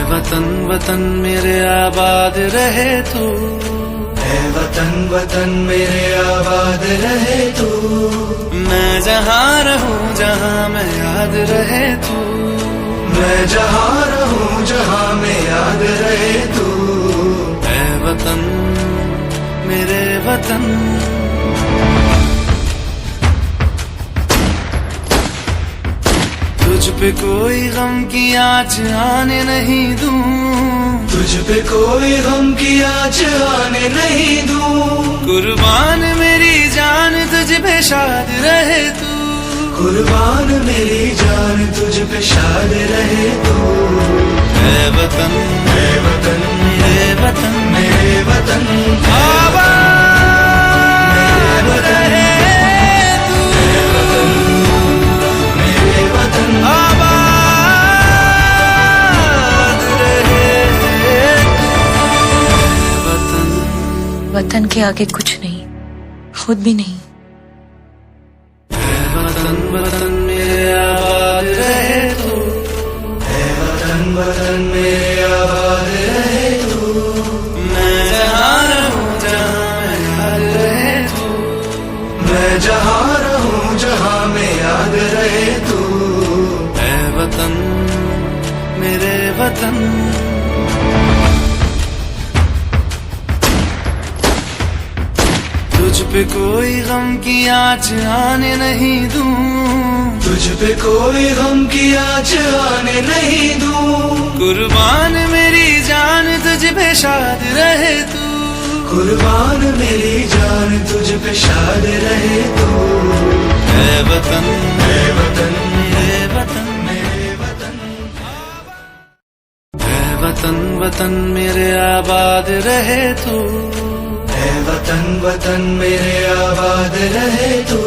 वतन वतन मेरे आबाद रहे तू, है वतन वतन मेरे आबाद रहे तू। मैं जहाँ रहूं जहाँ मैं याद रहे तू, मैं जहाँ रहूं जहाँ मैं याद रहे तू। है वतन मेरे वतन। तुझ पे कोई गम की आँच आने नहीं दूं, तुझ पे कोई गम की आँच आने नहीं दूं। कुर्बान मेरी जान तुझ पे शाद रहे तू, कुर्बान मेरी जान तुझ पे शाद रहे तू। है वतन है वतन मेरे वतन मेरे वतन आबाद रहे तू, मेरे वतन आबाद रहे तू। वतन वतन के आगे कुछ नहीं, खुद भी नहीं। वतन वतन मेरे आबाद रहे तू, है वतन वतन मेरे आबाद रहे तू। मैं जहाँ रहूं जहाँ मैं याद रहे तू, मैं जहाँ रहूं जहाँ मैं याद रहे तू। है वतन मेरे वतन। तुझ पे कोई गम की आँच आने नहीं दूं, तुझ पे कोई गम की आँच आने नहीं दूं। कुर्बान मेरी जान तुझ पे शाद रहे तू, कुर्बान मेरी जान तुझ पे शाद रहे तू। है वतन है वतन मेरे वतन मेरे वतन है वतन वतन मेरे आबाद रहे तू, है वतन वतन मेरे आबाद रहे तू।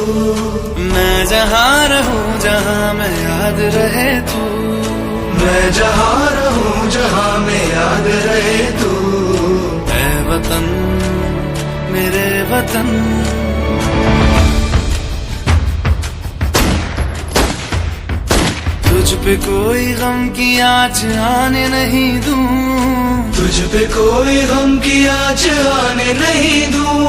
मैं जहाँ रहूं जहाँ मैं याद रहे तू, मैं जहाँ रहूं जहाँ मैं याद रहे तू। है वतन मेरे वतन। तुझ पे कोई गम की आँच आने नहीं दूं, तुझ पे कोई गम की आँच आने नहीं दूं।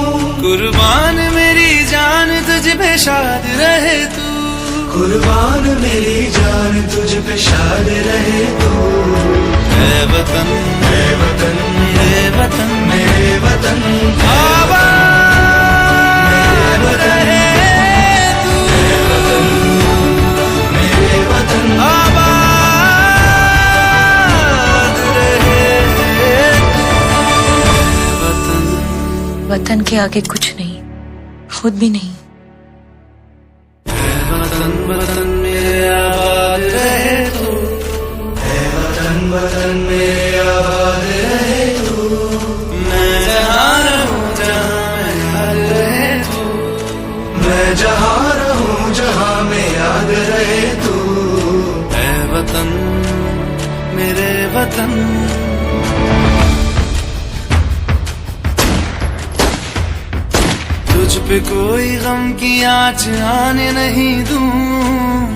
कुर्बान मेरी जान तुझ पे शाद रहे तू, कुर्बान मेरी जान तुझ पे शाद रहे तू। है वतन है वतन मेरे वतन मेरे वतन आबाद रहे तू, मेरे वतन आबाद रहे तू। वतन वतन के आगे कुछ नहीं, खुद भी नहीं। वतन वतन मेरे आबाद रहे तू, है वतन वतन मेरे आबाद रहे तू। मैं जहाँ रहूं जहाँ मैं याद रहे तू, मैं जहाँ रहूं जहाँ मैं याद रहे तू। है वतन मेरे वतन। तुझ पे कोई गम की आँच आने नहीं दूं,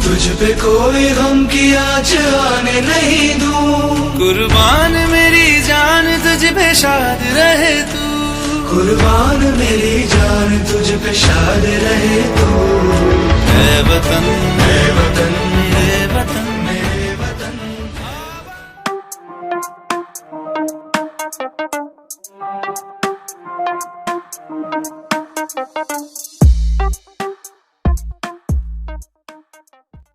तुझ पे कोई गम की आँच आने नहीं दूं। कुर्बान मेरी जान तुझ पे शाद रहे तू, कुर्बान मेरी जान तुझ पे शाद रहे तू। है वतन है वतन मेरे वतन मेरे वतन।